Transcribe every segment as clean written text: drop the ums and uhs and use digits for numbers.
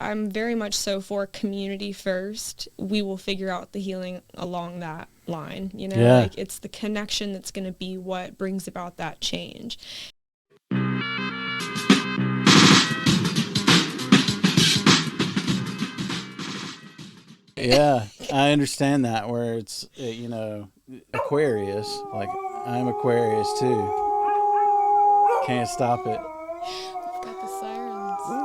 I'm very much so for community first. We will figure out the healing along that line, like it's the connection that's going to be what brings about that change. Yeah, I understand that, where it's, Aquarius, like I'm Aquarius too. Can't stop it. We've got the sirens.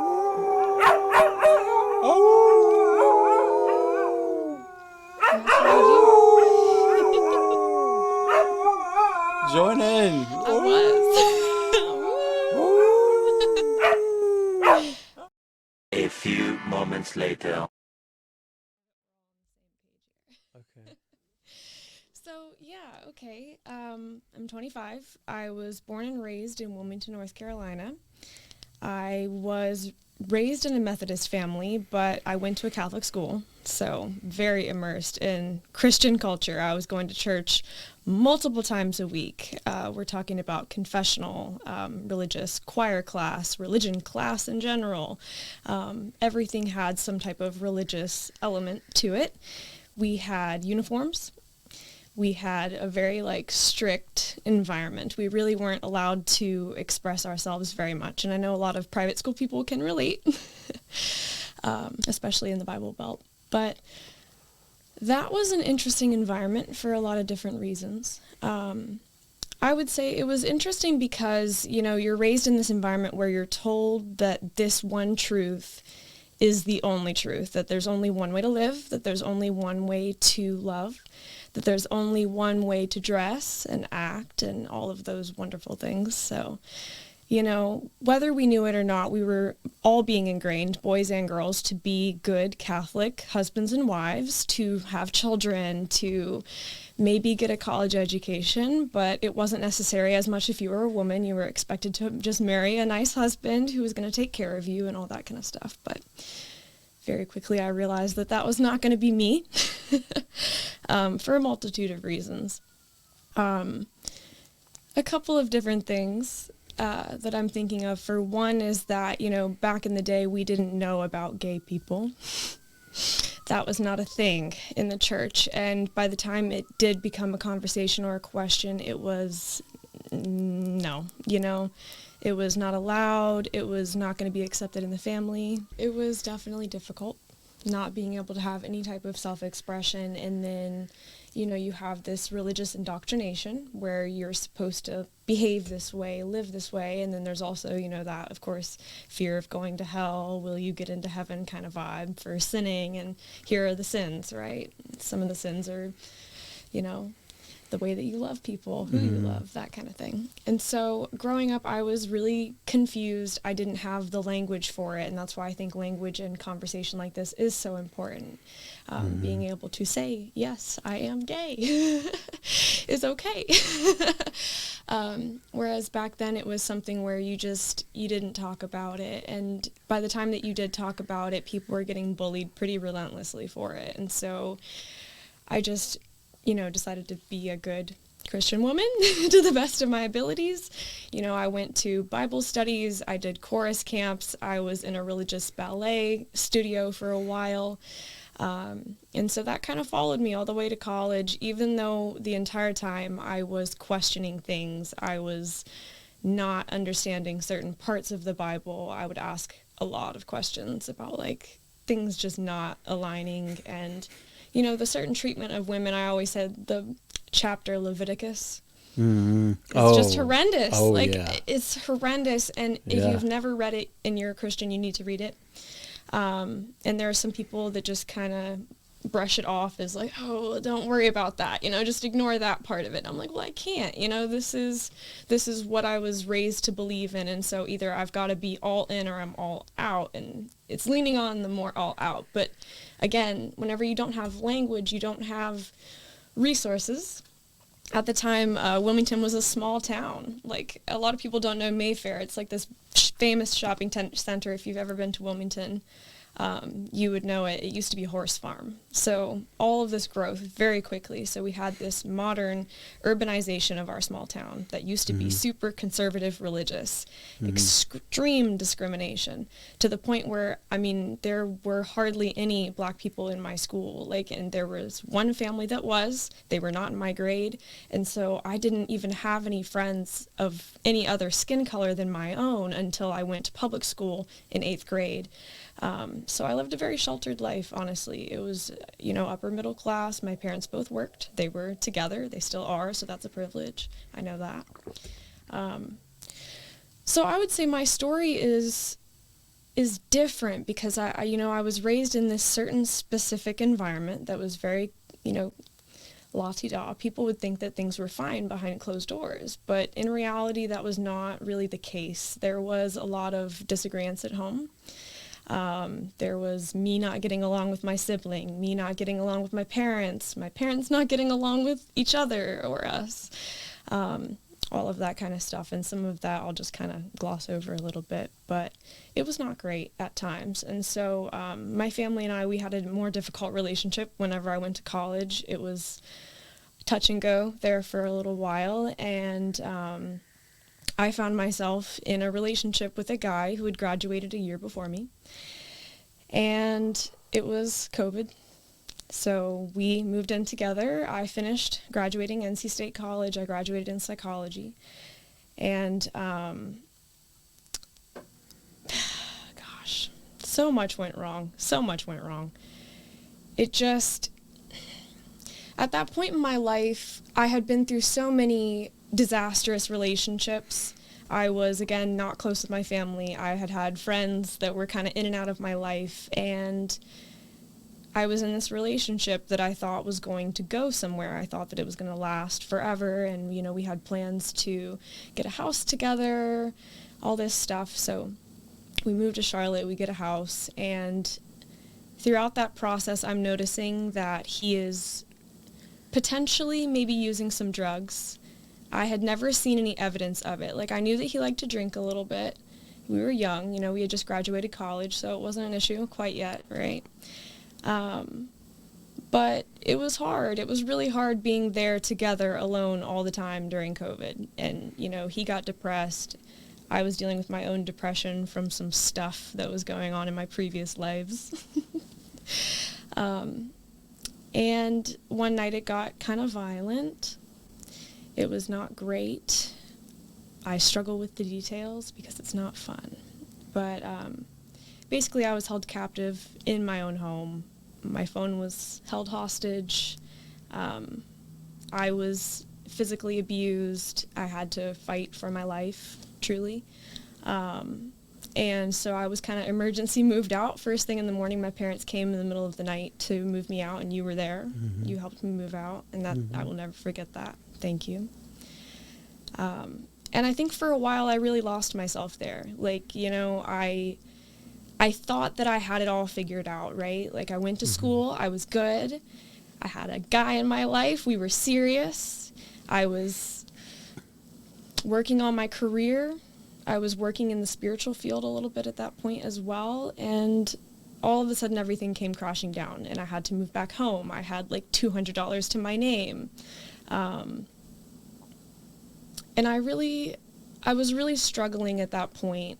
Join in. I was. A few moments later. Okay. So, okay. I'm 25. I was born and raised in Wilmington, North Carolina. I was raised in a Methodist family, but I went to a Catholic school, so very immersed in Christian culture. I was going to church multiple times a week. We're talking about confessional, religious choir class, religion class in general. Everything had some type of religious element to it. We had uniforms. We had a very strict environment. We really weren't allowed to express ourselves very much. And I know a lot of private school people can relate, especially in the Bible Belt. But that was an interesting environment for a lot of different reasons. I would say it was interesting because, you're raised in this environment where you're told that this one truth is the only truth, that there's only one way to live, that there's only one way to love, that there's only one way to dress and act and all of those wonderful things. So, whether we knew it or not, we were all being ingrained, boys and girls, to be good Catholic husbands and wives, to have children, to maybe get a college education, but it wasn't necessary as much if you were a woman. You were expected to just marry a nice husband who was going to take care of you and all that kind of stuff. But very quickly I realized that was not going to be me for a multitude of reasons. A couple of different things that I'm thinking of. For one is that, back in the day we didn't know about gay people. That was not a thing in the church, and by the time it did become a conversation or a question, it was no, it was not allowed, it was not going to be accepted in the family. It was definitely difficult not being able to have any type of self-expression, and then you have this religious indoctrination where you're supposed to behave this way, live this way, and then there's also, that, of course, fear of going to hell, will you get into heaven kind of vibe for sinning, and here are the sins, right? Some of the sins are, the way that you love people, who you love, that kind of thing. And so growing up, I was really confused. I didn't have the language for it, and that's why I think language and conversation like this is so important. Being able to say, yes, I am gay is okay. Whereas back then it was something where you didn't talk about it. And by the time that you did talk about it, people were getting bullied pretty relentlessly for it. And so I just decided to be a good Christian woman to the best of my abilities. I went to Bible studies, I did chorus camps, I was in a religious ballet studio for a while. And so that kind of followed me all the way to college, even though the entire time I was questioning things. I was not understanding certain parts of the Bible. I would ask a lot of questions about things just not aligning, and the certain treatment of women. I always said the chapter Leviticus. It's just horrendous. It's horrendous. And if you've never read it and you're a Christian, you need to read it. And there are some people that just kind of brush it off as oh, don't worry about that, just ignore that part of it. And I'm like, well, I can't, this is what I was raised to believe in. And so either I've got to be all in or I'm all out, and it's leaning on the more all out. But again, whenever you don't have language, you don't have resources. At the time, Wilmington was a small town. A lot of people don't know Mayfair. It's this famous shopping center if you've ever been to Wilmington. you would know it. It used to be a horse farm. So all of this growth very quickly. So we had this modern urbanization of our small town that used to be super conservative, religious, extreme discrimination, to the point where, I mean, there were hardly any black people in my school. Like, and there was one family that they were not in my grade. And so I didn't even have any friends of any other skin color than my own until I went to public school in 8th grade. So I lived a very sheltered life, honestly. It was, upper middle class. My parents both worked. They were together. They still are, so that's a privilege. I know that. So I would say my story is different because I was raised in this certain specific environment that was very, la-ti-da. People would think that things were fine behind closed doors, but in reality, that was not really the case. There was a lot of disagreements at home. There was me not getting along with my sibling, me not getting along with my parents not getting along with each other or us, all of that kind of stuff. And some of that I'll just kind of gloss over a little bit, but it was not great at times. And so my family and we had a more difficult relationship whenever I went to college. It was touch and go there for a little while, and I found myself in a relationship with a guy who had graduated a year before me, and it was COVID. So we moved in together. I finished graduating NC State College. I graduated in psychology, and gosh, so much went wrong. It just, at that point in my life, I had been through so many disastrous relationships. I was, again, not close with my family. I had had friends that were kind of in and out of my life, and I was in this relationship that I thought was going to go somewhere. I thought that it was going to last forever, and, we had plans to get a house together, all this stuff. So we moved to Charlotte, we get a house, and throughout that process, I'm noticing that he is potentially maybe using some drugs. I had never seen any evidence of it. Like, I knew that he liked to drink a little bit. We were young, we had just graduated college, so it wasn't an issue quite yet, right? But it was hard. It was really hard being there together alone all the time during COVID. And, he got depressed. I was dealing with my own depression from some stuff that was going on in my previous lives. And one night it got kind of violent. It was not great. I struggle with the details because it's not fun. But basically I was held captive in my own home. My phone was held hostage. I was physically abused. I had to fight for my life, truly. And so I was kind of emergency moved out. First thing in the morning, my parents came in the middle of the night to move me out, and you were there. Mm-hmm. You helped me move out, and that I will never forget that. Thank you. And I think for a while I really lost myself there. Like, I thought that I had it all figured out, right? Like, I went to school, I was good. I had a guy in my life, we were serious. I was working on my career. I was working in the spiritual field a little bit at that point as well, and all of a sudden everything came crashing down, and I had to move back home. I had like $200 to my name. And I was really struggling at that point.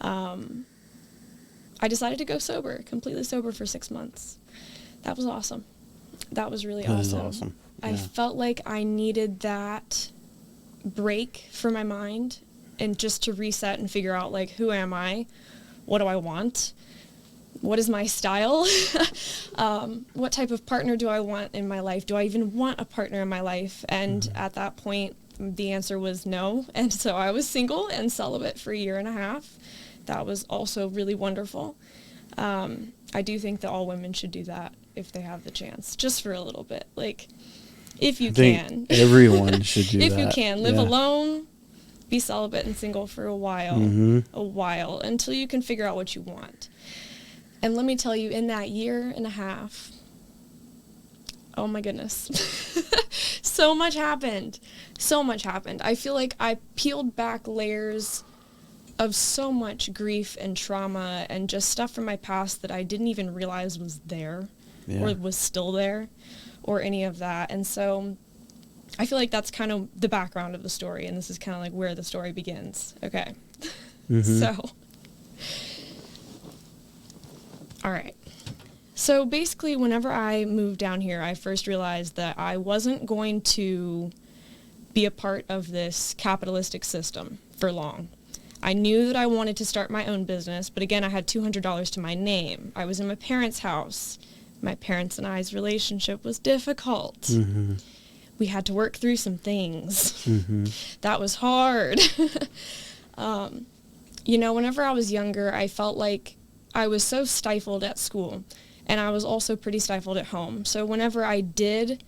I decided to go sober, completely sober for 6 months. That was awesome. That was really awesome. That is awesome. Yeah. I felt like I needed that break for my mind, and just to reset and figure out, like, who am I? What do I want? What is my style? What type of partner do I want in my life? Do I even want a partner in my life? And at that point, the answer was no. And so I was single and celibate for 1.5 years. That was also really wonderful. I do think that all women should do that if they have the chance, just for a little bit. Like, if you can. Everyone should do that. If you can, live alone, be celibate and single for a while, until you can figure out what you want. And let me tell you, in that 1.5 years, oh my goodness, so much happened. I feel like I peeled back layers of so much grief and trauma and just stuff from my past that I didn't even realize was there or was still there or any of that. And so I feel like that's kind of the background of the story, and this is kind of like where the story begins. Okay. So, all right. So basically, whenever I moved down here, I first realized that I wasn't going to be a part of this capitalistic system for long. I knew that I wanted to start my own business, but again, I had $200 to my name. I was in my parents' house. My parents and I's relationship was difficult. We had to work through some things. That was hard. You know, whenever I was younger, I felt like I was so stifled at school, and I was also pretty stifled at home. So whenever I did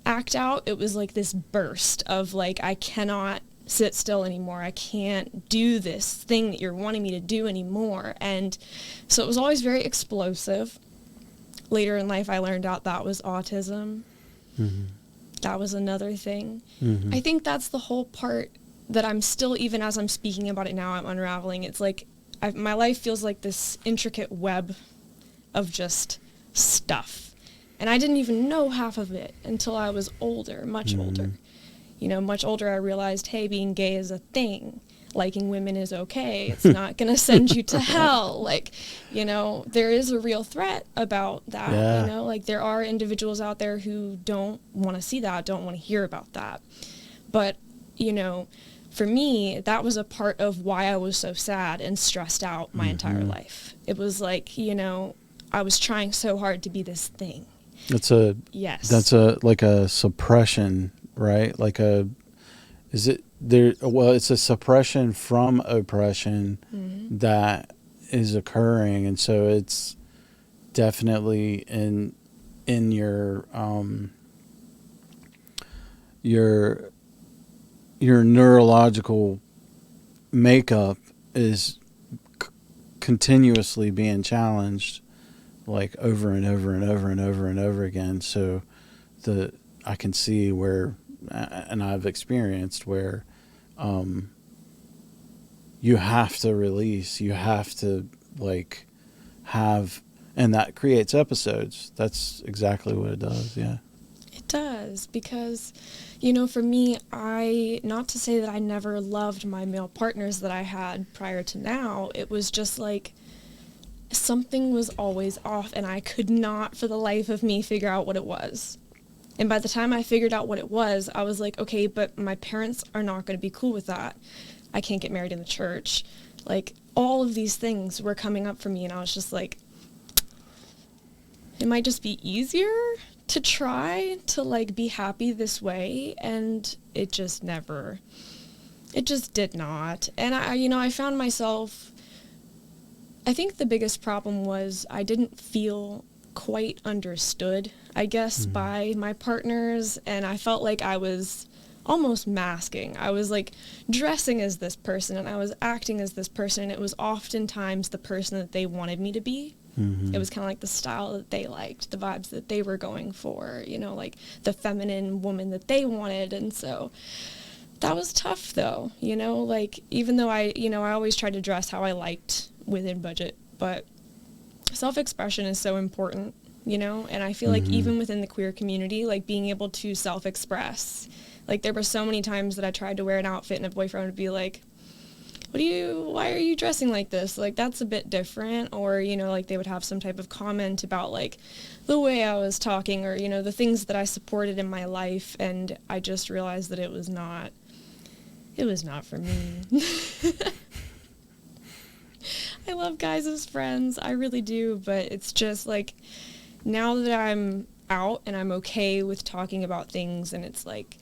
act out, it was like this burst of like, I cannot sit still anymore. I can't do this thing that you're wanting me to do anymore. And so it was always very explosive. Later in life, I learned out that was autism. That was another thing. I think that's the whole part that I'm still, even as I'm speaking about it now, I'm unraveling. It's like my life feels like this intricate web of just stuff. And I didn't even know half of it until I was older, much older. You know, much older, I realized, hey, being gay is a thing. Liking women is okay. It's not going to send you to hell. Like, you know, there is a real threat about that. You know, like there are individuals out there who don't want to see that, don't want to hear about that. But, you know, for me, that was a part of why I was so sad and stressed out my entire life. It was like, you know, I was trying so hard to be this thing. That's like a suppression, right? Like is it there? Well, it's a suppression from oppression that is occurring. And so it's definitely in your neurological makeup is continuously being challenged, like over and over and over and over and over again. So I can see where, and I've experienced where you have to release, you have to like have, and that creates episodes. That's exactly what it does. Yeah. It does, because, you know, for me, not to say that I never loved my male partners that I had prior to now, it was just like something was always off, and I could not for the life of me figure out what it was. And by the time I figured out what it was, I was like, okay, but my parents are not going to be cool with that. I can't get married in the church. Like, all of these things were coming up for me, and I was just like, it might just be easier to try to like be happy this way. And it just did not. And I found myself, I think the biggest problem was I didn't feel quite understood, I guess, by my partners. And I felt like I was almost masking. I was like dressing as this person, and I was acting as this person. And it was oftentimes the person that they wanted me to be. It was kind of like the style that they liked, the vibes that they were going for, you know, like the feminine woman that they wanted. And so that was tough, though, you know, like even though I always tried to dress how I liked within budget, but self-expression is so important, you know, and I feel like even within the queer community, like being able to self-express, like there were so many times that I tried to wear an outfit and a boyfriend would be like, why are you dressing like this? Like, that's a bit different. Or, you know, like they would have some type of comment about like the way I was talking, or, you know, the things that I supported in my life. And I just realized that it was not for me. I love guys as friends. I really do. But it's just like, now that I'm out and I'm okay with talking about things, and it's like,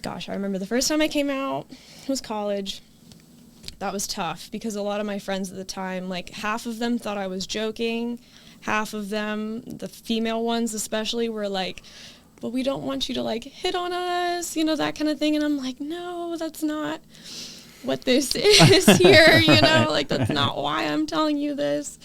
gosh, I remember the first time I came out was college. That was tough, because a lot of my friends at the time, like half of them thought I was joking. Half of them, the female ones especially, were like, but we don't want you to like hit on us, you know, that kind of thing. And I'm like, no, that's not what this is here, you know, like that's not why I'm telling you this,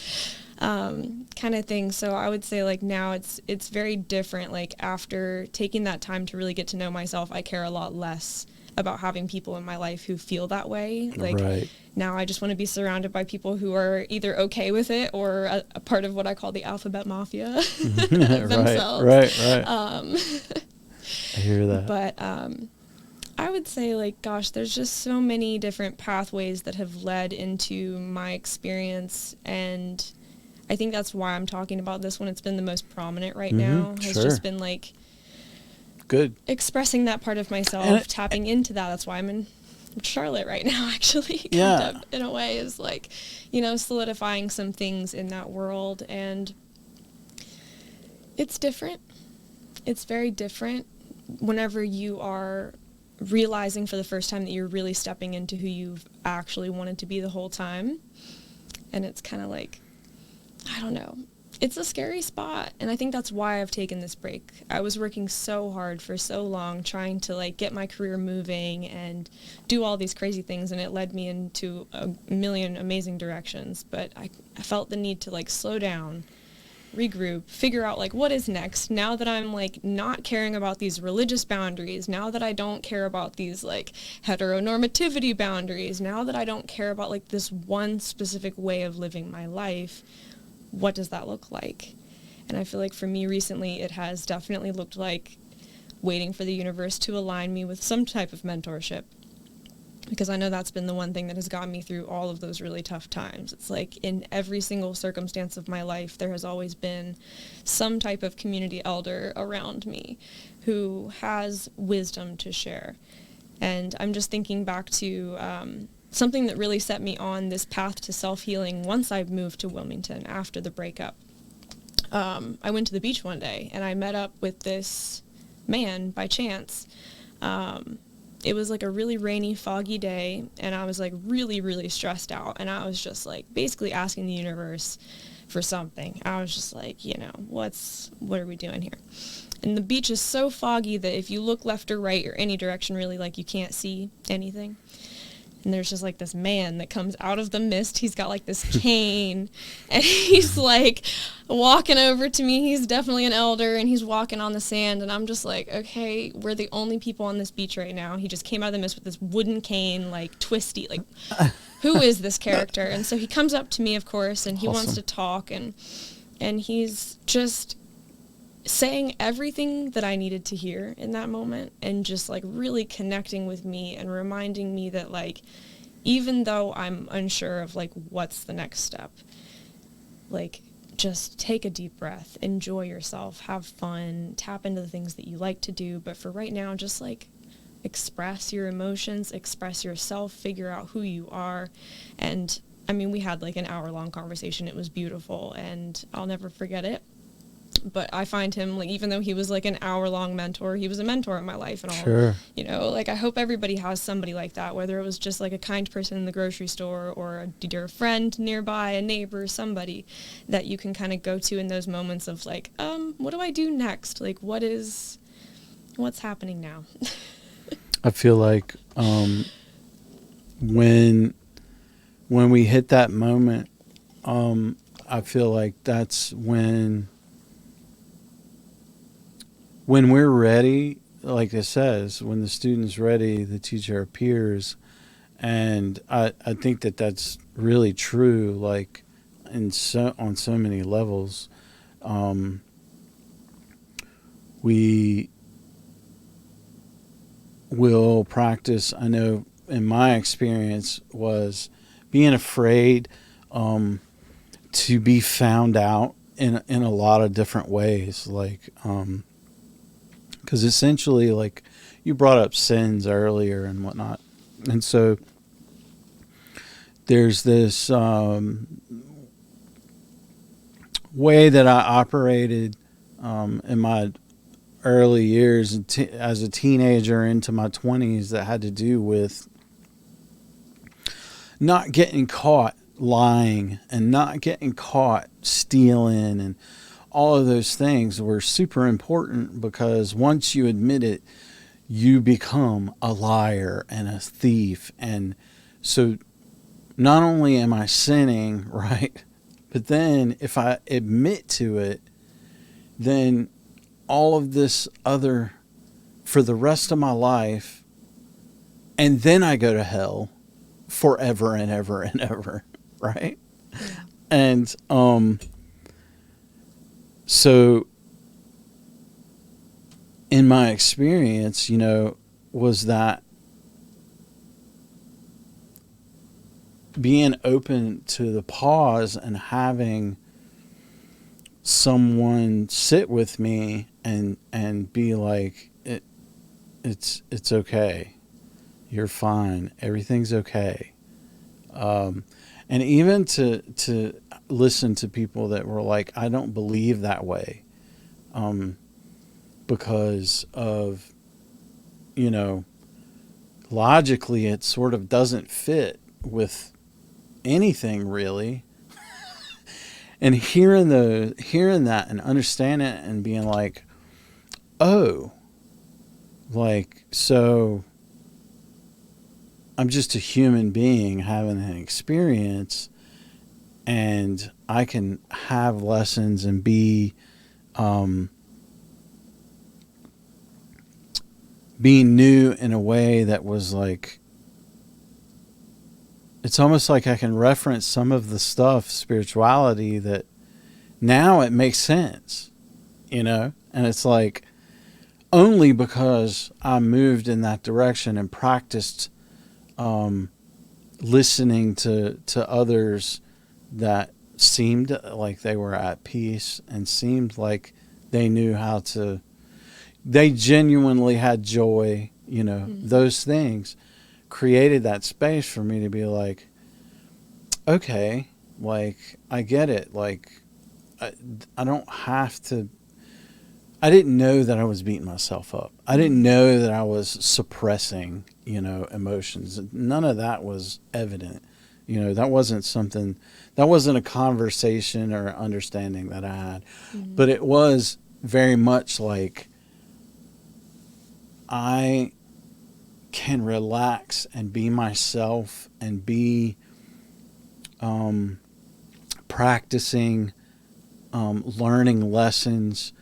kind of thing. So I would say like now it's very different. Like after taking that time to really get to know myself, I care a lot less about having people in my life who feel that way. Like Right. now I just want to be surrounded by people who are either okay with it or a part of what I call the alphabet mafia themselves. Right. I hear that. But I would say, like, gosh, there's just so many different pathways that have led into my experience, and I think that's why I'm talking about this when it's been the most prominent right now. Has just been like good expressing that part of myself, tapping into that. That's why I'm in Charlotte right now, actually. Kind of, in a way, is like, you know, solidifying some things in that world. And it's different. It's very different whenever you are realizing for the first time that you're really stepping into who you've actually wanted to be the whole time. And it's kind of like, I don't know. It's a scary spot, and I think that's why I've taken this break. I was working so hard for so long trying to like get my career moving and do all these crazy things, and it led me into a million amazing directions, but I felt the need to like slow down, regroup, figure out like what is next now that I'm like not caring about these religious boundaries, now that I don't care about these like heteronormativity boundaries, now that I don't care about like this one specific way of living my life. What does that look like? And I feel like for me recently, it has definitely looked like waiting for the universe to align me with some type of mentorship, because I know that's been the one thing that has gotten me through all of those really tough times. It's like in every single circumstance of my life, there has always been some type of community elder around me who has wisdom to share. And I'm just thinking back to something that really set me on this path to self-healing once I moved to Wilmington after the breakup. I went to the beach one day and I met up with this man by chance. It was like a really rainy, foggy day, and I was like really, really stressed out, and I was just like basically asking the universe for something. I was just like, you know, what are we doing here? And the beach is so foggy that if you look left or right or any direction really, like you can't see anything. And there's just like this man that comes out of the mist. He's got like this cane and he's like walking over to me. He's definitely an elder, and he's walking on the sand. And I'm just like, okay, we're the only people on this beach right now. He just came out of the mist with this wooden cane, like twisty, like who is this character? And so he comes up to me, of course, and he wants to talk, and he's just saying everything that I needed to hear in that moment, and just like really connecting with me and reminding me that like, even though I'm unsure of like what's the next step, like just take a deep breath, enjoy yourself, have fun, tap into the things that you like to do. But for right now, just like express your emotions, express yourself, figure out who you are. And I mean, we had like an hour-long conversation. It was beautiful, and I'll never forget it. But I find him, like, even though he was like an hour-long mentor, he was a mentor in my life. And all, you know, like, I hope everybody has somebody like that, whether it was just like a kind person in the grocery store or a dear friend nearby, a neighbor, somebody that you can kind of go to in those moments of like, what do I do next? Like, what's happening now? I feel like when we hit that moment, I feel like that's when we're ready, like it says, when the student's ready, the teacher appears. And I think that that's really true, like on so many levels. We will practice, I know in my experience, was being afraid to be found out in a lot of different ways, like because essentially, like, you brought up sins earlier and whatnot. And so there's this way that I operated in my early years as a teenager into my 20s that had to do with not getting caught lying and not getting caught stealing, and all of those things were super important, because once you admit it, you become a liar and a thief. And so not only am I sinning, right, but then if I admit to it, then all of this other, for the rest of my life, and then I go to hell forever and ever and ever, right? Yeah. And so in my experience, you know, was that being open to the pause and having someone sit with me and be like, it's okay, you're fine, everything's okay. And even to listen to people that were like, I don't believe that way, because of, you know, logically it sort of doesn't fit with anything really. And hearing that and understanding it and being like, oh, like, so I'm just a human being having an experience, and I can have lessons and be being new in a way that was like, it's almost like I can reference some of the stuff, spirituality, that now it makes sense, you know? And it's like, only because I moved in that direction and practiced listening to others that seemed like they were at peace and seemed like they knew how to, they genuinely had joy, you know, those things created that space for me to be like, okay, like, I get it. Like, I don't have to, I didn't know that I was beating myself up. I didn't know that I was suppressing, you know, emotions. None of that was evident. You know, that wasn't something, that wasn't a conversation or understanding that I had. But it was very much like, I can relax and be myself and be practicing, learning lessons,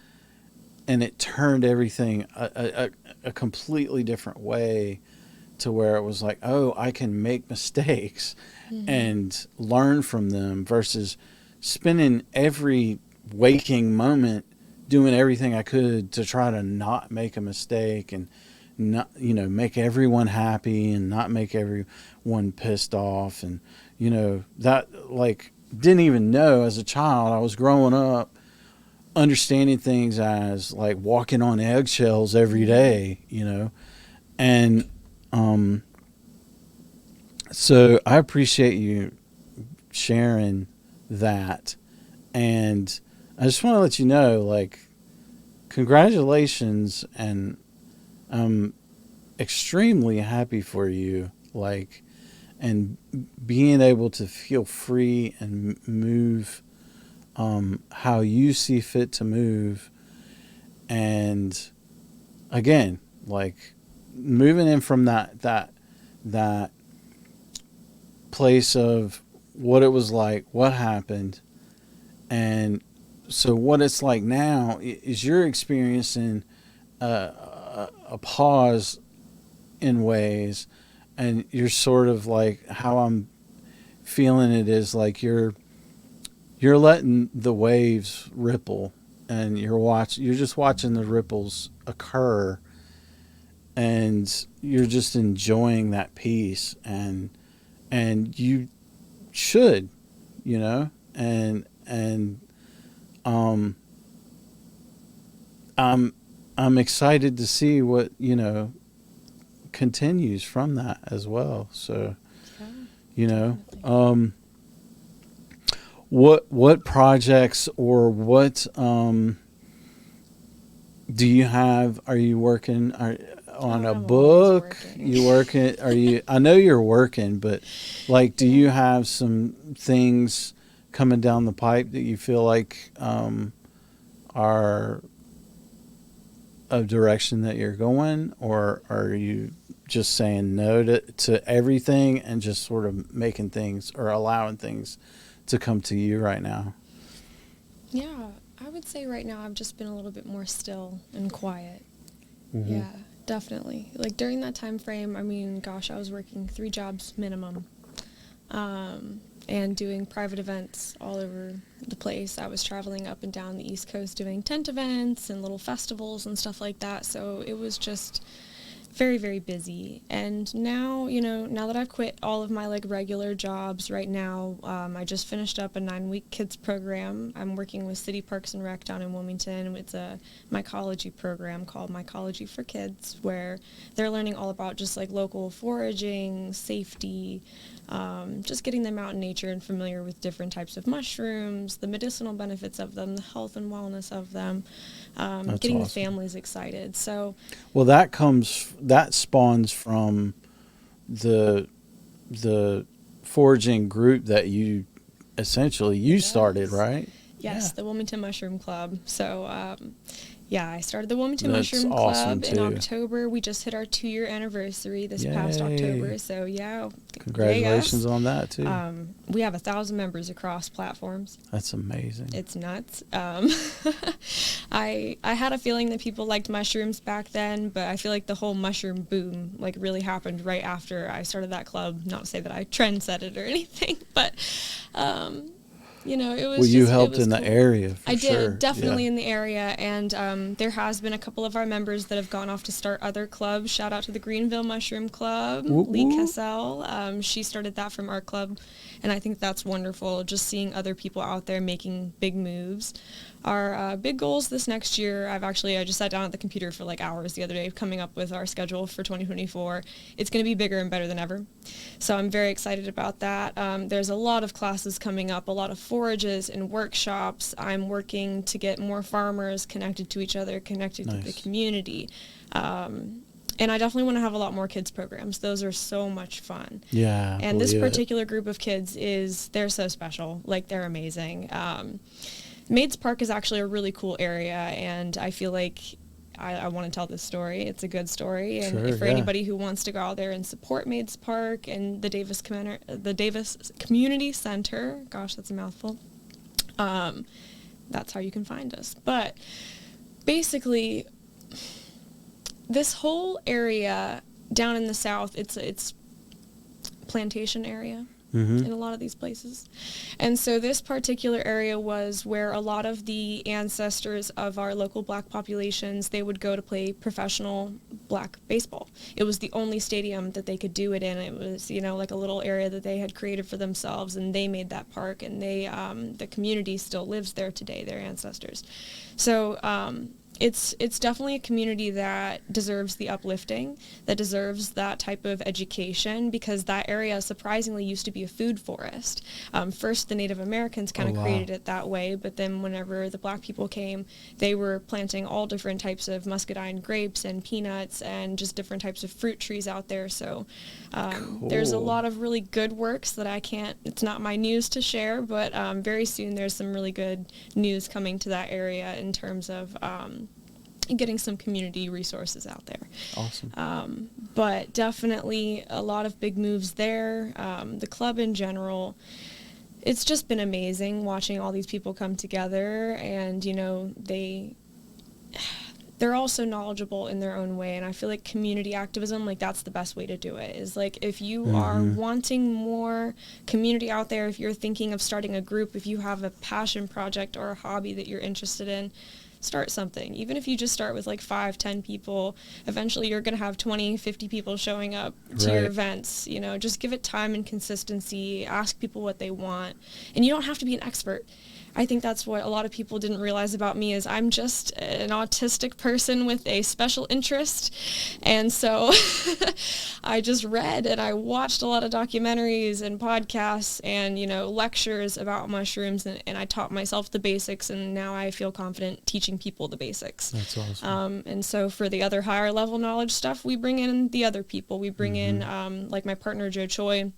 and it turned everything a completely different way, to where it was like, oh, I can make mistakes and learn from them, versus spending every waking moment doing everything I could to try to not make a mistake and not, you know, make everyone happy and not make everyone pissed off. And, you know, that, like, didn't even know as a child. I was growing up understanding things as like walking on eggshells every day, you know. And so I appreciate you sharing that. And I just want to let you know, like, congratulations, and I'm extremely happy for you, like, and being able to feel free and move how you see fit to move. And again, like, moving in from that place of what it was like, what happened, and so what it's like now is you're experiencing a pause in ways, and you're sort of like, how I'm feeling it is like you're letting the waves ripple, and you're just watching the ripples occur, and you're just enjoying that peace, and you should, you know, and I'm excited to see what, you know, continues from that as well. So, you know, what projects or what do you have? Are you working on a book? You working? Are you? I know you're working, but like, do you have some things coming down the pipe that you feel like are a direction that you're going, or are you just saying no to everything and just sort of making things or allowing things to come to you right now? Yeah, I would say right now I've just been a little bit more still and quiet. Mm-hmm. Yeah, definitely. Like during that time frame, I mean, gosh, I was working 3 jobs minimum, and doing private events all over the place. I was traveling up and down the East Coast doing tent events and little festivals and stuff like that. So it was just very, very busy. And now, now that I've quit all of my like regular jobs right now, I just finished up a 9-week kids program. I'm working with City Parks and Rec down in Wilmington. It's a mycology program called Mycology for Kids, where they're learning all about just like local foraging, safety, just getting them out in nature and familiar with different types of mushrooms, the medicinal benefits of them, the health and wellness of them, getting the families excited. So, well, that spawns from the foraging group that you essentially started, right? Yes, the Wilmington Mushroom Club. So, I started the Wilmington That's Mushroom awesome Club in October. We just hit our 2-year anniversary this past October. So, congratulations on that, too. We have 1,000 members across platforms. That's amazing. It's nuts. I had a feeling that people liked mushrooms back then, but I feel like the whole mushroom boom like really happened right after I started that club. Not to say that I trendset it or anything, but it was. Well, you helped in cool. the area. I sure. did, definitely in the area, and there has been a couple of our members that have gone off to start other clubs. Shout out to the Greenville Mushroom Club, Lee Cassell. She started that from our club, and I think that's wonderful. Just seeing other people out there making big moves. Our big goals this next year, I just sat down at the computer for like hours the other day coming up with our schedule for 2024. It's going to be bigger and better than ever. So I'm very excited about that. There's a lot of classes coming up, a lot of forages and workshops. I'm working to get more farmers connected to each other, connected to the community. And I definitely want to have a lot more kids programs. Those are so much fun. Yeah. And this particular group of kids they're so special. Like, they're amazing. Maids Park is actually a really cool area, and I feel like I want to tell this story. It's a good story, and for anybody who wants to go out there and support Maids Park and the Davis Community Center, gosh, that's a mouthful, that's how you can find us. But basically, this whole area down in the south, it's plantation area. In a lot of these places. And so this particular area was where a lot of the ancestors of our local black populations, they would go to play professional black baseball. It was the only stadium that they could do it in. It was, like a little area that they had created for themselves, and they made that park, and they, the community still lives there today, their ancestors. So, it's definitely a community that deserves the uplifting, that deserves that type of education, because that area surprisingly used to be a food forest. First, the Native Americans kind of created it that way, but then whenever the black people came, they were planting all different types of muscadine grapes and peanuts and just different types of fruit trees out there. So there's a lot of really good works that it's not my news to share, but very soon there's some really good news coming to that area in terms of getting some community resources out there. Awesome. But definitely a lot of big moves there. The club in general, it's just been amazing watching all these people come together, and they're all so knowledgeable in their own way, and I feel like community activism, like, that's the best way to do it. Is like, if you are wanting more community out there, if you're thinking of starting a group, if you have a passion project or a hobby that you're interested in, start something. Even if you just start with like 5-10 people, eventually you're going to have 20-50 people showing up to your events. Just give it time and consistency. Ask people what they want, and you don't have to be an expert. I think that's what a lot of people didn't realize about me, is I'm just an autistic person with a special interest. And so I just read and I watched a lot of documentaries and podcasts and, lectures about mushrooms, and I taught myself the basics, and now I feel confident teaching people the basics. That's awesome. And so for the other higher level knowledge stuff, we bring in the other people. We bring in, like my partner, Joe Choi,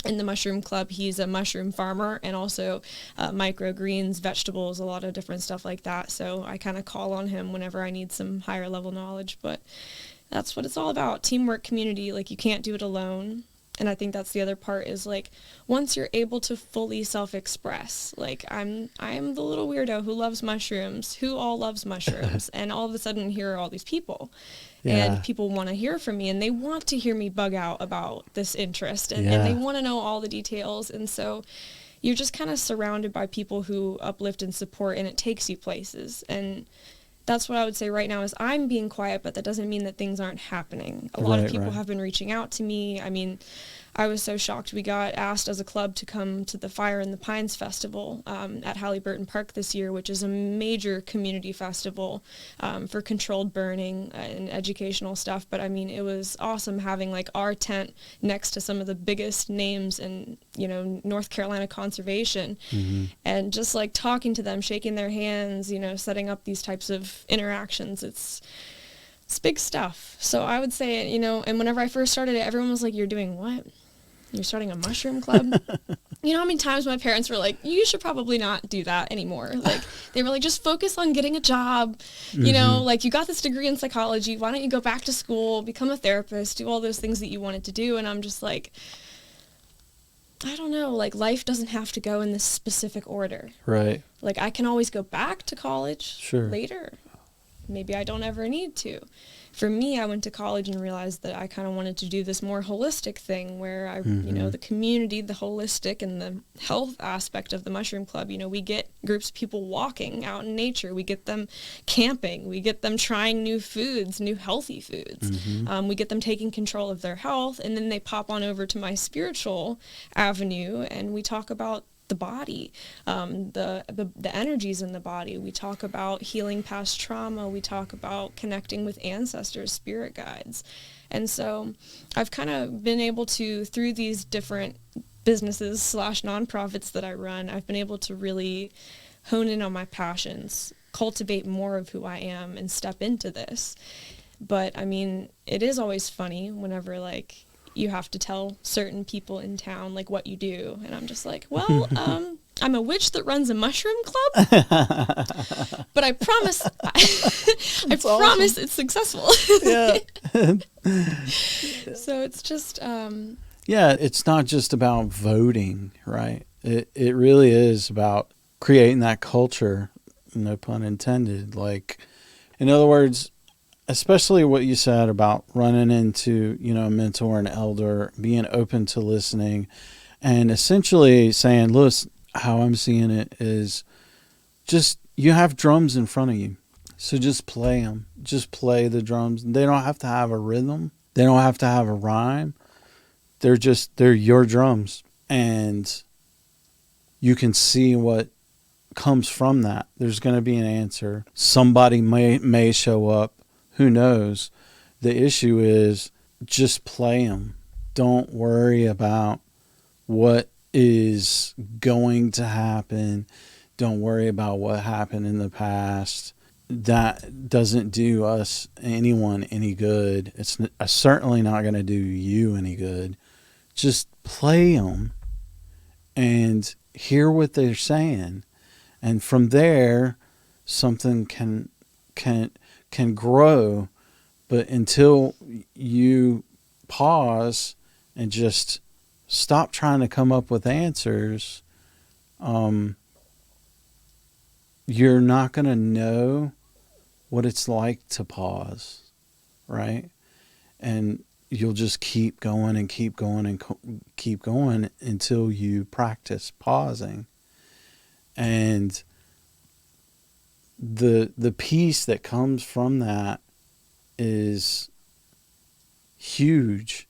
in the Mushroom Club. He's a mushroom farmer and also microgreens, vegetables, a lot of different stuff like that. So I kind of call on him whenever I need some higher level knowledge. But that's what it's all about. Teamwork, community. Like, you can't do it alone. And I think that's the other part is like, once you're able to fully self-express, like I am the little weirdo who loves mushrooms, who all loves mushrooms. And all of a sudden here are all these people. Yeah. And people want to hear from me, and they want to hear me bug out about this interest, and they want to know all the details. And so you're just kind of surrounded by people who uplift and support, and it takes you places. And that's what I would say right now is I'm being quiet, but that doesn't mean that things aren't happening. A lot of people have been reaching out to me. I mean, I was so shocked. We got asked as a club to come to the Fire in the Pines Festival at Halliburton Park this year, which is a major community festival for controlled burning and educational stuff. But I mean, it was awesome having like our tent next to some of the biggest names in, you know, North Carolina conservation, and just like talking to them, shaking their hands, you know, setting up these types of interactions. It's big stuff. So I would say, you know, and whenever I first started it, everyone was like, "You're doing what? You're starting a mushroom club?" You know how many times my parents were like, "You should probably not do that anymore." Like, they were like, "Just focus on getting a job. You know, like, you got this degree in psychology. Why don't you go back to school, become a therapist, do all those things that you wanted to do?" And I'm just like, I don't know, like, life doesn't have to go in this specific order. Right. Like, I can always go back to college later. Maybe I don't ever need to. For me, I went to college and realized that I kind of wanted to do this more holistic thing where I, you know, the community, the holistic and the health aspect of the Mushroom Club, you know, we get groups of people walking out in nature. We get them camping. We get them trying new foods, new healthy foods. We get them taking control of their health. And then they pop on over to my spiritual avenue and we talk about the body, the energies in the body. We talk about healing past trauma. We talk about connecting with ancestors, spirit guides. And so I've kind of been able to, through these different businesses / nonprofits that I run, I've been able to really hone in on my passions, cultivate more of who I am and step into this. But I mean, it is always funny whenever like you have to tell certain people in town like what you do, and I'm just like, well, I'm a witch that runs a mushroom club, but I promise, I promise it's successful. Yeah. So it's just, yeah, it's not just about voting, right? It really is about creating that culture, no pun intended. Like, in other words, especially what you said about running into, you know, a mentor, an elder, being open to listening, and essentially saying, look, how I'm seeing it is just, you have drums in front of you. So just play them. Just play the drums. They don't have to have a rhythm. They don't have to have a rhyme. They're your drums. And you can see what comes from that. There's going to be an answer. Somebody may show up. Who knows? The issue is just play them. Don't worry about what is going to happen. Don't worry about what happened in the past. That doesn't do anyone any good. It's certainly not going to do you any good. Just play them and hear what they're saying. And from there, something can grow, but until you pause and just stop trying to come up with answers, you're not going to know what it's like to pause, right? And you'll just keep going and keep going and keep going until you practice pausing. And the peace that comes from that is huge.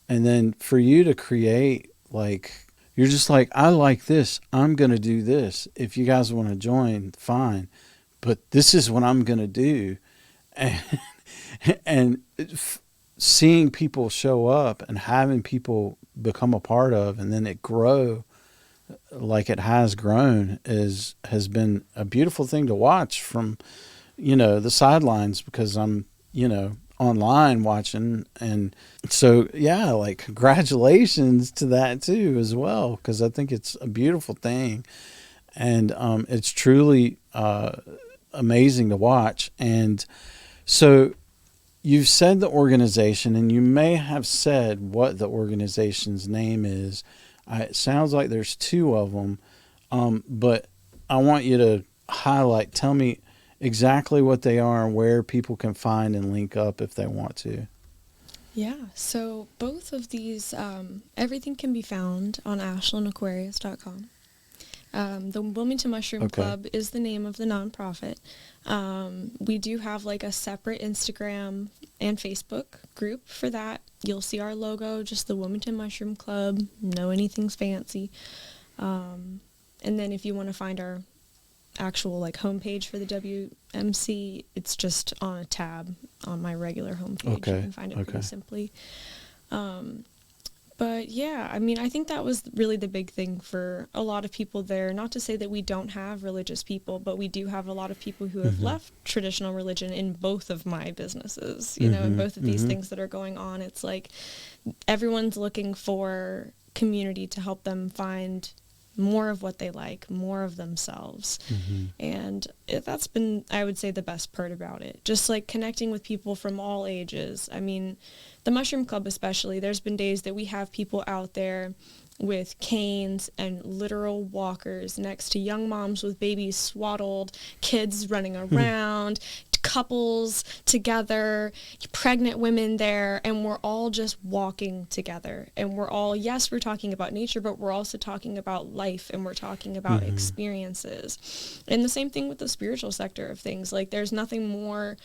And then for you to create, like, you're just like, I like this, I'm going to do this. If you guys want to join, fine. But this is what I'm going to do. And seeing people show up and having people become a part of, and then it grow like it has grown has been a beautiful thing to watch from, you know, the sidelines, because I'm, you know, online watching. And so, yeah, like, congratulations to that too as well, because I think it's a beautiful thing. And it's truly amazing to watch. And so you've said the organization, and you may have said what the organization's name is. It sounds like there's two of them, but I want you to tell me exactly what they are and where people can find and link up if they want to. Yeah, so both of these, everything can be found on ashlandaquarius.com. The Wilmington Mushroom Club is the name of the nonprofit. We do have like a separate Instagram and Facebook group for that. You'll see our logo, just the Wilmington Mushroom Club, no anything's fancy. And then if you want to find our actual like homepage for the WMC, it's just on a tab on my regular homepage. You can find it pretty simply. But yeah, I mean, I think that was really the big thing for a lot of people there. Not to say that we don't have religious people, but we do have a lot of people who have left traditional religion in both of my businesses, you know, in both of these things that are going on. It's like everyone's looking for community to help them find more of what they like, more of themselves. And that's been, I would say, the best part about it. Just like connecting with people from all ages. I mean, the Mushroom Club especially, there's been days that we have people out there with canes and literal walkers next to young moms with babies swaddled, kids running around, couples together, pregnant women there, and we're all just walking together. And we're all, yes, we're talking about nature, but we're also talking about life, and we're talking about experiences. And the same thing with the spiritual sector of things. Like, there's nothing more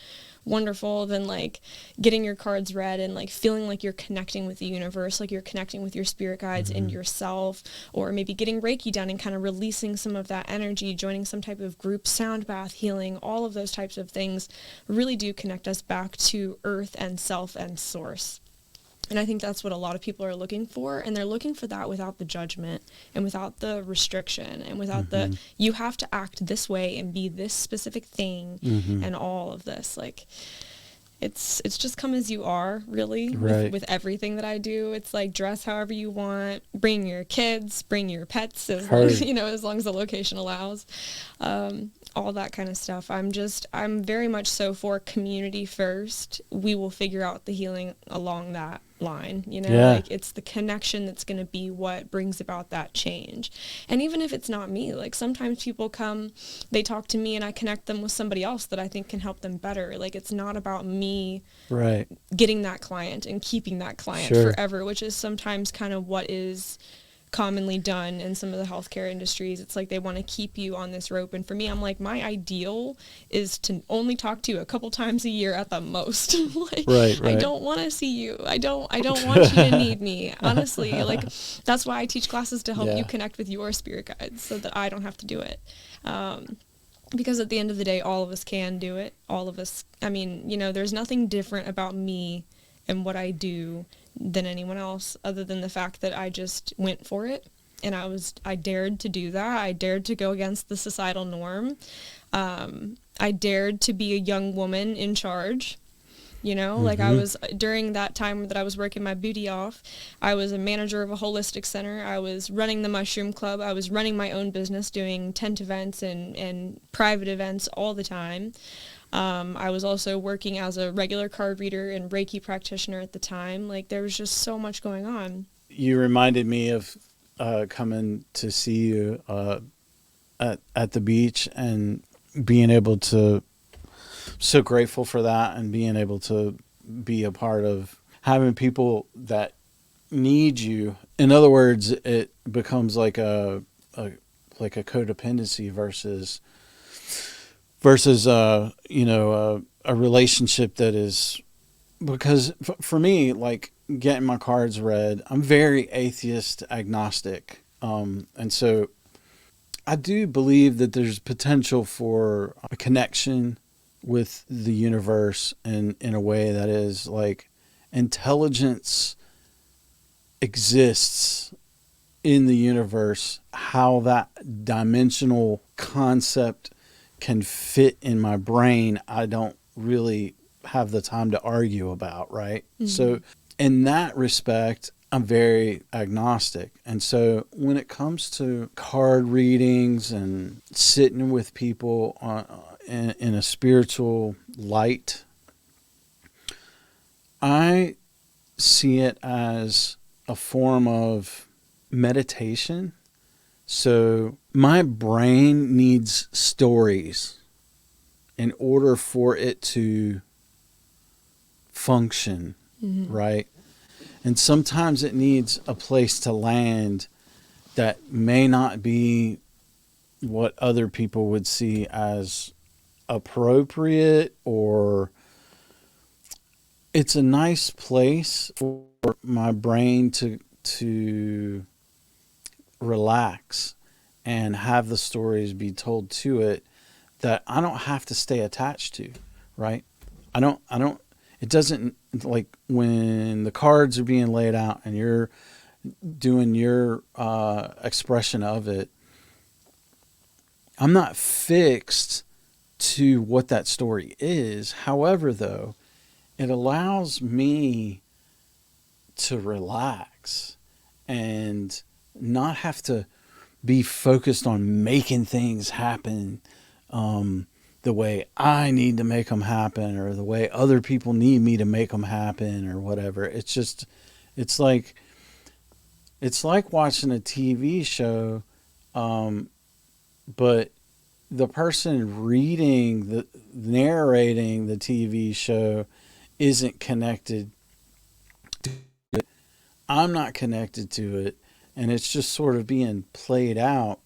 wonderful than like getting your cards read and like feeling like you're connecting with the universe, like you're connecting with your spirit guides and yourself, or maybe getting Reiki done and kind of releasing some of that energy, joining some type of group sound bath healing. All of those types of things really do connect us back to earth and self and source. And I think that's what a lot of people are looking for, and they're looking for that without the judgment and without the restriction and without the, you have to act this way and be this specific thing and all of this. Like, it's just come as you are, really, with everything that I do. It's like, dress however you want, bring your kids, bring your pets, as long as, you know, as long as the location allows. All that kind of stuff. I'm very much so for community first. We will figure out the healing along that line, you know, like it's the connection that's going to be what brings about that change. And even if it's not me, like sometimes people come, they talk to me and I connect them with somebody else that I think can help them better. Like, it's not about me getting that client and keeping that client forever, which is sometimes kind of what is commonly done in some of the healthcare industries. It's like they want to keep you on this rope, and for me, I'm like, my ideal is to only talk to you a couple times a year at the most. Like, I don't want to see you. I don't want you to need me, honestly. Like, that's why I teach classes, to help you connect with your spirit guides so that I don't have to do it. Because at the end of the day, all of us can do it. All of us, I mean, you know, there's nothing different about me and what I do than anyone else, other than the fact that I just went for it, and I dared to do that. I dared to go against the societal norm. I dared to be a young woman in charge, you know, like I was, during that time that I was working my booty off, I was a manager of a holistic center. I was running the Mushroom Club. I was running my own business, doing tent events and private events all the time. I was also working as a regular card reader and Reiki practitioner at the time. Like, there was just so much going on. You reminded me of coming to see you at the beach, and being able to, so grateful for that, and being able to be a part of having people that need you. In other words, it becomes like a codependency versus you know, a relationship that is, because for me, like getting my cards read, I'm very atheist agnostic. And so I do believe that there's potential for a connection with the universe in a way that is like, intelligence exists in the universe. How that dimensional concept can fit in my brain, I don't really have the time to argue about, right? So in that respect, I'm very agnostic. And so when it comes to card readings and sitting with people in a spiritual light, I see it as a form of meditation. So my brain needs stories in order for it to function, right? And sometimes it needs a place to land that may not be what other people would see as appropriate, or it's a nice place for my brain to relax and have the stories be told to it that I don't have to stay attached to, right? It doesn't, like when the cards are being laid out and you're doing your expression of it, I'm not fixed to what that story is. However, though, it allows me to relax and not have to be focused on making things happen the way I need to make them happen, or the way other people need me to make them happen, or whatever. It's like watching a TV show, but the person narrating the TV show isn't connected to it. I'm not connected to it, and it's just sort of being played out,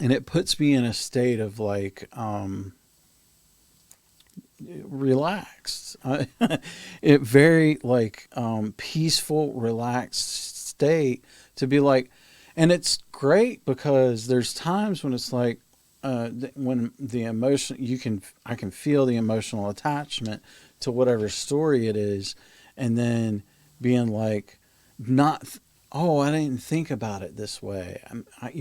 and it puts me in a state of like relaxed. It very like peaceful, relaxed state to be like, and it's great because there's times when it's like when the emotion I can feel the emotional attachment to whatever story it is, and then being like, I didn't think about it this way. I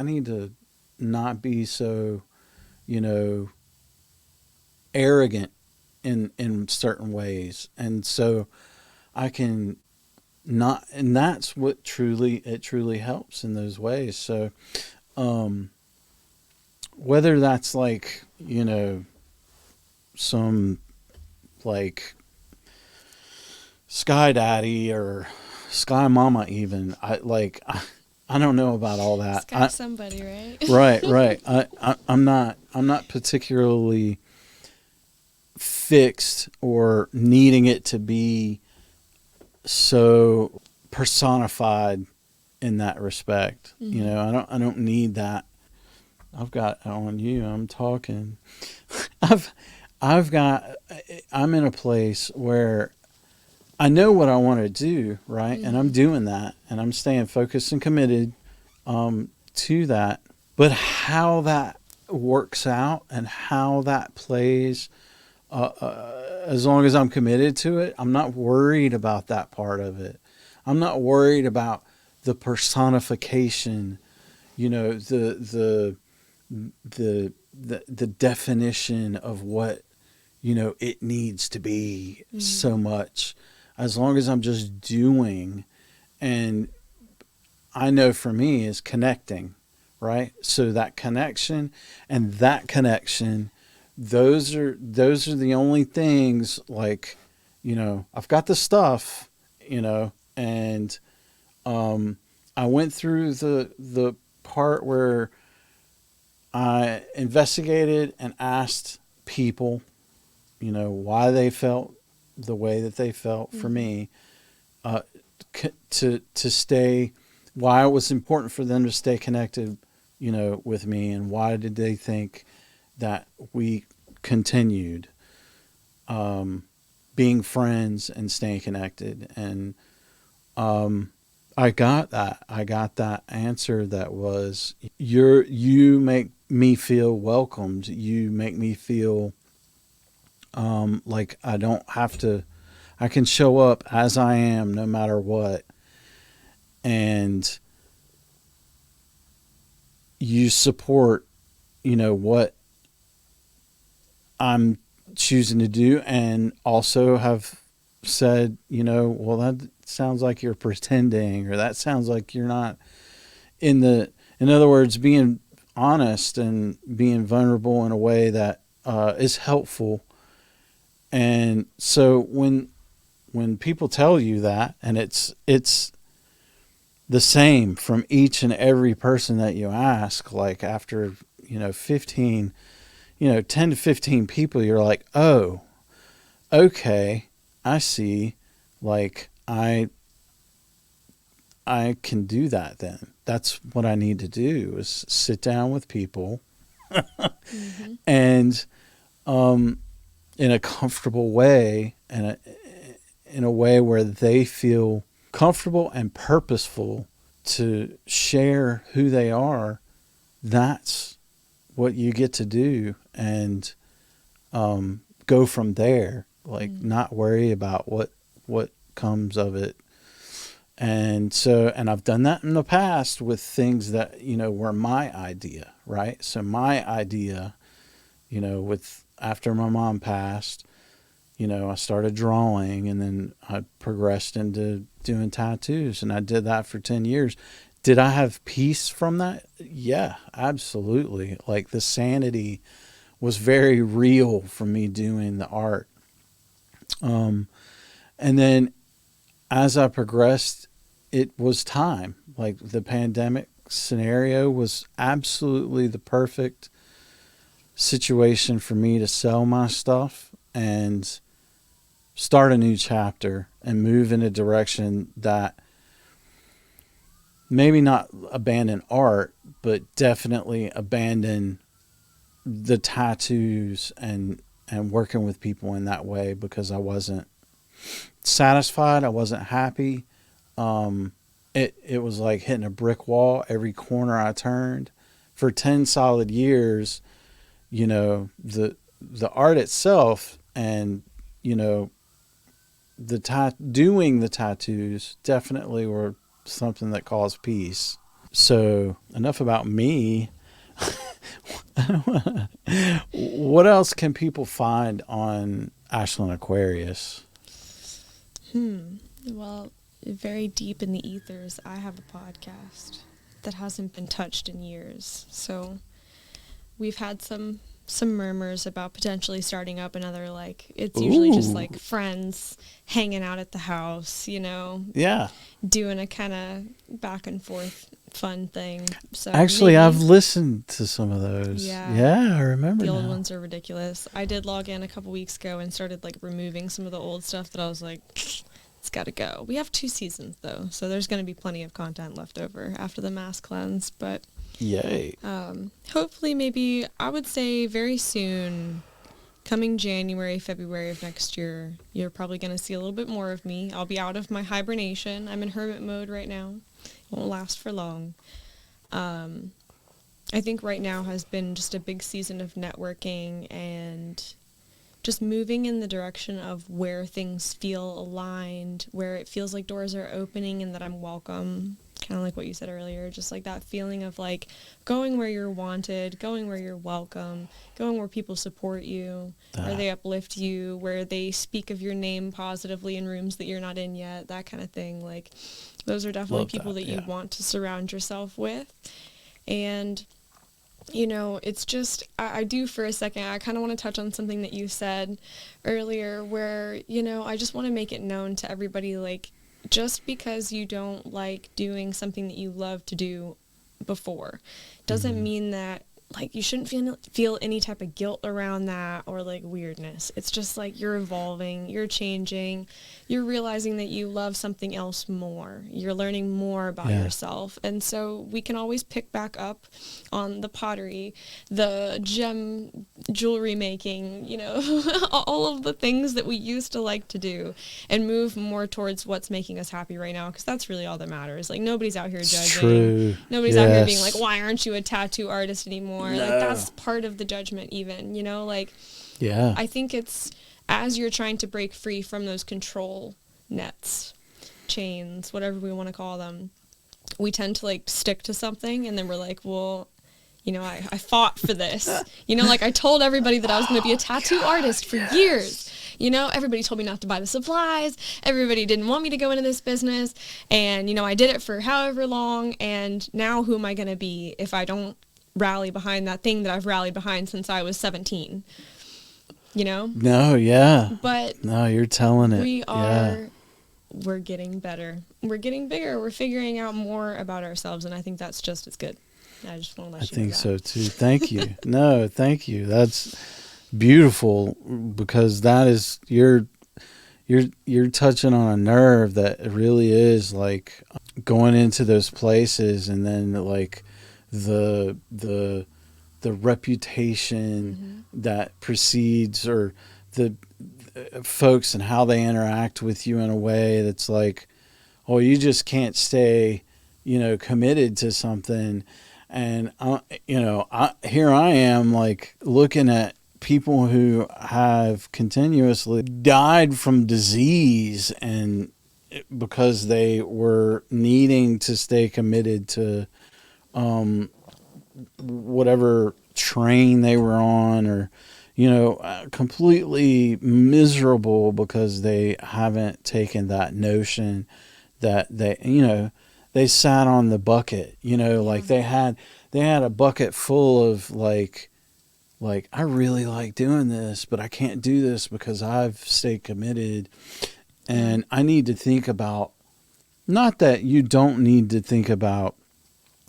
need to not be so, arrogant in certain ways. And so I can not, and that's what truly helps in those ways. So, whether that's like, some like Sky Daddy or Sky Mama, even, I don't know about all that. Sky somebody, right? Right. I'm not particularly fixed or needing it to be so personified in that respect. Mm-hmm. I don't need that. I've got on you. I'm talking. I'm in a place where I know what I want to do, right? Mm-hmm. And I'm doing that, and I'm staying focused and committed to that. But how that works out and how that plays, as long as I'm committed to it, I'm not worried about that part of it. I'm not worried about the personification, the definition of what, it needs to be so much, as long as I'm just doing. And I know for me is connecting, right? So that connection, those are the only things, like, I've got the stuff, and I went through the part where I investigated and asked people, why they felt the way that they felt for me, to stay, why it was important for them to stay connected, with me, and why did they think that we continued being friends and staying connected. And I got that answer that was, you make me feel welcomed. You make me feel like I don't have to, I can show up as I am no matter what. And you support, what I'm choosing to do, and also have said, well, that sounds like you're pretending, or that sounds like you're not in other words, being honest and being vulnerable in a way that is helpful. And so when when people tell you that, and it's the same from each and every person that you ask, like after, 10 to 15 people, you're like, oh, okay, I see. Like, I can do that then. That's what I need to do, is sit down with people Mm-hmm. and in a comfortable way, and in a way where they feel comfortable and purposeful to share who they are. That's what you get to do, and go from there. Like, not worry about what comes of it. And I've done that in the past with things that, were my idea, right? So my idea, after my mom passed, I started drawing, and then I progressed into doing tattoos, and I did that for 10 years. Did I have peace from that? Yeah, absolutely. Like, the sanity was very real for me doing the art. And then as I progressed, it was time. Like, the pandemic scenario was absolutely the perfect situation for me to sell my stuff and start a new chapter and move in a direction that maybe not abandon art, but definitely abandon the tattoos and working with people in that way, because I wasn't satisfied. I wasn't happy. It was like hitting a brick wall every corner I turned. For 10 solid years, the art itself and, doing the tattoos definitely were something that caused peace. So enough about me. What else can people find on Ashlyn Aquarius? Well, very deep in the ethers, I have a podcast that hasn't been touched in years. So we've had some murmurs about potentially starting up another, like, it's usually just like friends hanging out at the house, Yeah. doing a kind of back and forth fun thing. So actually, maybe, I've listened to some of those. Yeah, I remember the old now. ones are ridiculous. I did log in a couple weeks ago and started like removing some of the old stuff that I was like, it's got to go. We have 2 seasons though, so there's going to be plenty of content left over after the mass cleanse. But yay. Hopefully, maybe I would say very soon, coming January, February of next year, you're probably going to see a little bit more of me. I'll be out of my hibernation. I'm in hermit mode right now. It won't last for long. I think right now has been just a big season of networking and just moving in the direction of where things feel aligned, where it feels like doors are opening and that I'm welcome. Kind of like what you said earlier, just like that feeling of like going where you're wanted, going where you're welcome, going where people support you, where they uplift you, where they speak of your name positively in rooms that you're not in yet, that kind of thing. Like, those are definitely people that you want to surround yourself with. And, it's just, I do for a second, I kind of want to touch on something that you said earlier where, I just want to make it known to everybody, like, just because you don't like doing something that you love to do before doesn't mean that, like, you shouldn't feel any type of guilt around that or like weirdness. It's just like you're evolving, you're changing, you're realizing that you love something else more. You're learning more about yourself. And so we can always pick back up on the pottery, the gem jewelry making, all of the things that we used to like to do and move more towards what's making us happy right now, because that's really all that matters. Like, nobody's out here judging. True. Nobody's out here being like, why aren't you a tattoo artist anymore? No. Like, that's part of the judgment even, I think it's as you're trying to break free from those control nets, chains, whatever we want to call them, we tend to like stick to something and then we're like, well, I fought for this. Like, I told everybody that I was going to be a tattoo artist for years. Everybody told me not to buy the supplies. Everybody didn't want me to go into this business. And, I did it for however long. And now who am I going to be if I don't rally behind that thing that I've rallied behind since I was 17? you know? No, yeah. But No, you're telling it. we're getting better. We're getting bigger. We're figuring out more about ourselves, and I think that's just as good. I just want to let you know that. I think so too. Thank you. No, thank you. That's beautiful, because that is you're touching on a nerve that really is like going into those places, and then like the reputation that precedes, or the folks and how they interact with you in a way that's like, oh, you just can't stay, committed to something. And here I am, like, looking at people who have continuously died from disease, and because they were needing to stay committed to whatever train they were on, or completely miserable because they haven't taken that notion that they sat on the bucket, like they had a bucket full of like I really like doing this, but I can't do this because I've stayed committed. And I need to think about, not that you don't need to think about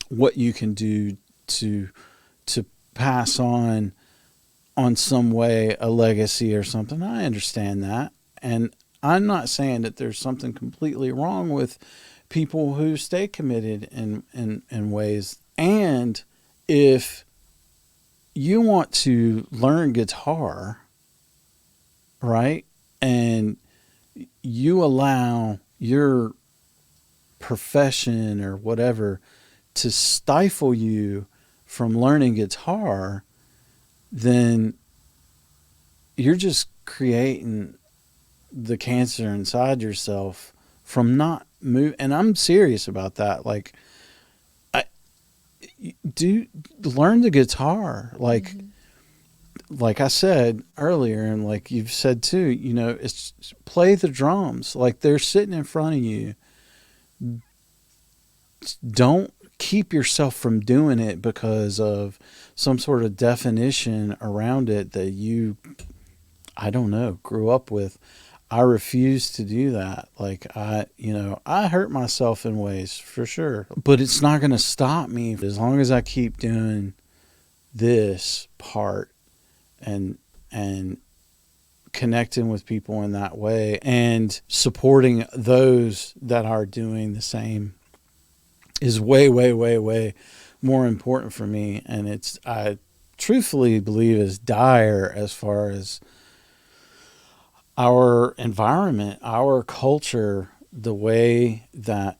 what you can do to pass on some way a legacy or something. I understand that. And I'm not saying that there's something completely wrong with people who stay committed in ways. And if you want to learn guitar, right, and you allow your profession or whatever to stifle you from learning guitar, then you're just creating the cancer inside yourself from not move. And I'm serious about that. Like, do learn the guitar, like I said earlier, and like you've said too, it's play the drums, like they're sitting in front of you. Don't keep yourself from doing it because of some sort of definition around it that you, I don't know, grew up with. I refuse to do that. Like I hurt myself in ways for sure, but it's not going to stop me as long as I keep doing this part and connecting with people in that way and supporting those that are doing the same is way, way, way, way more important for me. And I truthfully believe is dire as far as our environment, our culture, the way that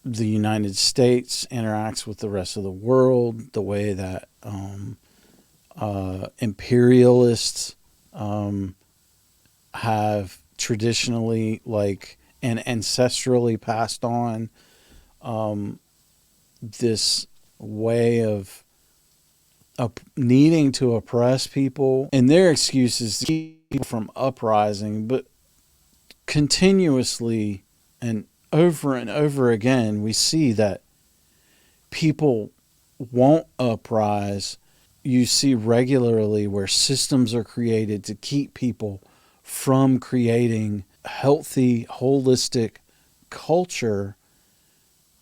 the United States interacts with the rest of the world, the way that imperialists have traditionally, like, and ancestrally passed on this way of needing to oppress people, and their excuses to keep people from uprising. But continuously and over again, we see that people won't uprise. You see regularly where systems are created to keep people from creating healthy, holistic culture.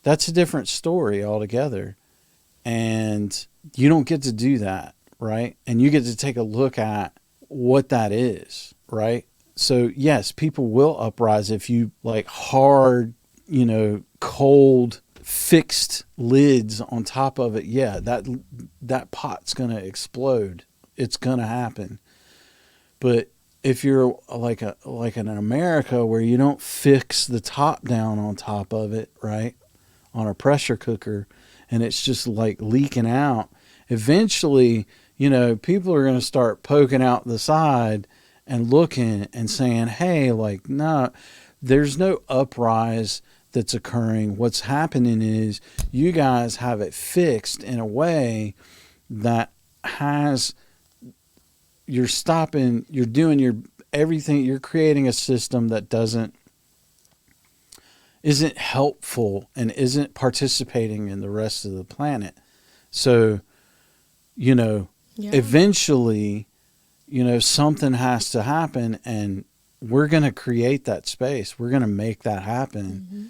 That's a different story altogether. And you don't get to do that, right? And you get to take a look at what that is, right? So yes, people will uprise if you like hard, cold, fixed lids on top of it. Yeah, that pot's going to explode. It's going to happen. But if you're like in America where you don't fix the top down on top of it, right, on a pressure cooker, and it's just like leaking out, eventually, people are going to start poking out the side and looking and saying, hey, like, no, there's no uprise that's occurring. What's happening is you guys have it fixed in a way that you're doing your everything. You're creating a system that isn't helpful and isn't participating in the rest of the planet. So, eventually something has to happen, and we're going to create that space. We're going to make that happen. Mm-hmm.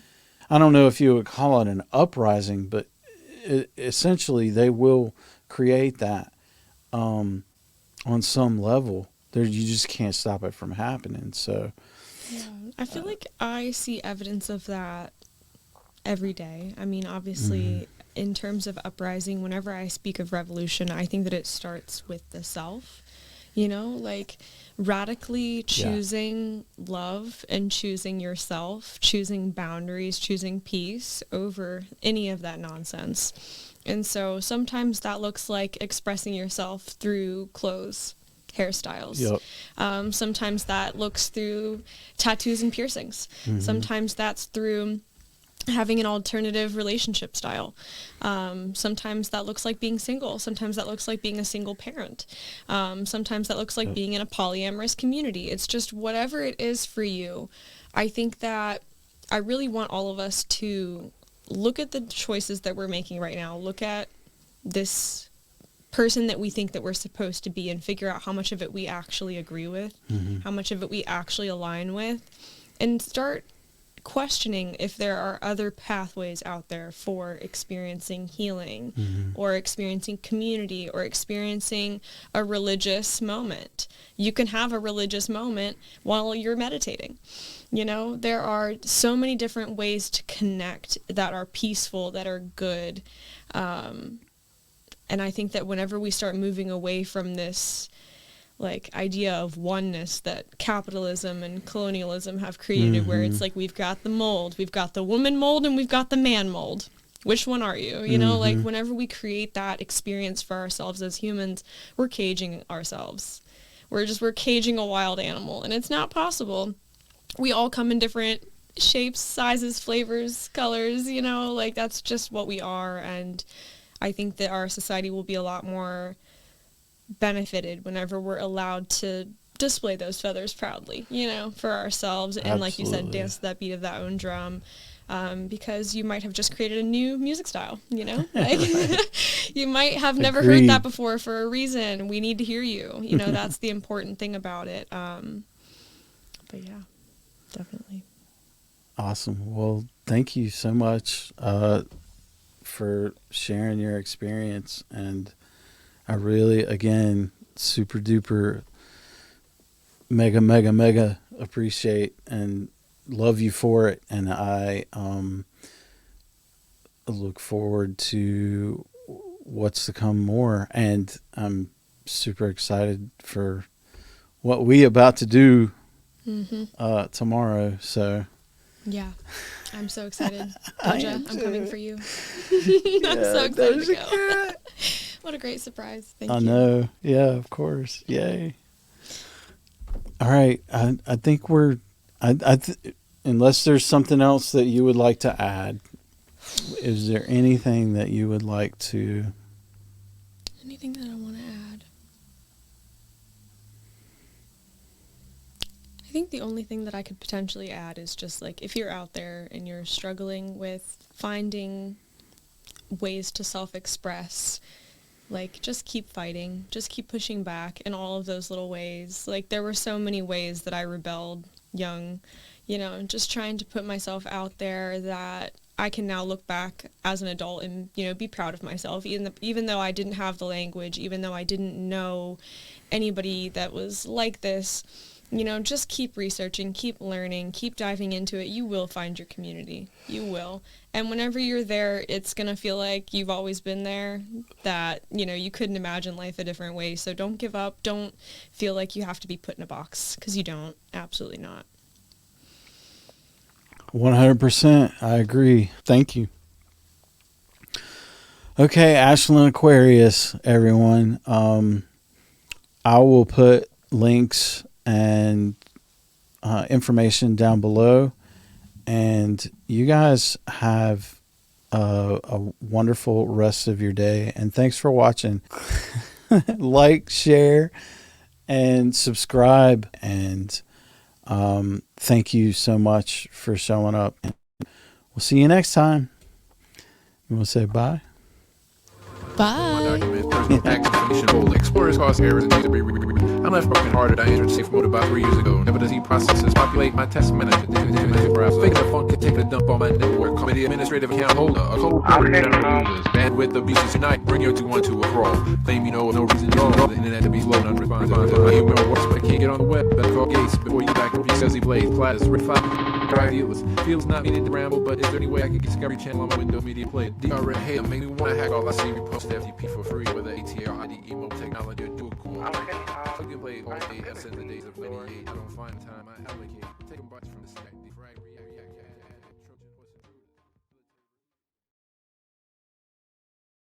I don't know if you would call it an uprising, but essentially they will create that on some level. You just can't stop it from happening. So yeah, I feel like I see evidence of that every day. I mean, obviously, in terms of uprising, whenever I speak of revolution, I think that it starts with the self, like radically choosing love and choosing yourself, choosing boundaries, choosing peace over any of that nonsense. And so sometimes that looks like expressing yourself through clothes, hairstyles. Yep. Sometimes that looks through tattoos and piercings. Sometimes that's through having an alternative relationship style. Sometimes that looks like being single. Sometimes that looks like being a single parent. Sometimes that looks like being in a polyamorous community. It's just whatever it is for you. I think that I really want all of us to look at the choices that we're making right now. Look at this person that we think that we're supposed to be and figure out how much of it we actually agree with, how much of it we actually align with, and start questioning if there are other pathways out there for experiencing healing or experiencing community or experiencing a religious moment. You can have a religious moment while you're meditating. There are so many different ways to connect that are peaceful, that are good. And I think that whenever we start moving away from this idea of oneness that capitalism and colonialism have created, where it's like we've got the mold, we've got the woman mold, and we've got the man mold. Which one are you? Whenever we create that experience for ourselves as humans, we're caging ourselves. We're caging a wild animal, and it's not possible. We all come in different shapes, sizes, flavors, colors, that's just what we are. And I think that our society will be a lot more benefited whenever we're allowed to display those feathers proudly, for ourselves. And like you said, dance to that beat of that own drum, because you might have just created a new music style, you might have never heard that before for a reason. We need to hear you, that's the important thing about it. But yeah, definitely. Awesome. Well, thank you so much for sharing your experience, and I really, again, super duper mega appreciate and love you for it. And I look forward to what's to come more. And I'm super excited for what we about to do tomorrow. So yeah, I'm so excited. Doja, I'm coming for you. I'm so excited to go. What a great surprise. Thank you. I know. Yeah, of course. Yay. All right. I think we're, unless there's something else that you would like to add, is there anything that you would like to? Anything that I want to add? I think the only thing that I could potentially add is just if you're out there and you're struggling with finding ways to self-express, just keep fighting, just keep pushing back in all of those little ways. There were so many ways that I rebelled young, just trying to put myself out there, that I can now look back as an adult and, be proud of myself, even though I didn't have the language, even though I didn't know anybody that was like this. Just keep researching, keep learning, keep diving into it. You will find your community. You will. And whenever you're there, it's going to feel like you've always been there, that, you couldn't imagine life a different way. So don't give up. Don't feel like you have to be put in a box, because you don't. Absolutely not. 100%. I agree. Thank you. Okay, Ashlyn Aquarius, everyone. I will put links and information down below, and you guys have a wonderful rest of your day, and thanks for watching. Like, share, and subscribe, and thank you so much for showing up. We'll see you next time. You want to say bye? Bye. Explorers cause errors and I'm left broken hearted. I entered safe mode about 3 years ago. Never does he processes populate my test manager. Faking the funk and taking a dump on my network. Committee administrative account holder. A cold users. Bandwidth abuses tonight. Bring your 212 to a crawl. Claim you know no reason at all. The internet to be slow and unresponsive. My human works, but I can't get on the web. Better call Gates before you back up. He says he plays platters. Red 5 ideas. Feels not needed to ramble, but is there any way I can get Discovery Channel on my window media play? DR red hair make me wanna hack all I see. Repost FTP for free with the ATR ID emo technology or do it cool. You can play all day, F in the days of 98. I don't find time, I allocate. Taking bites from the stack.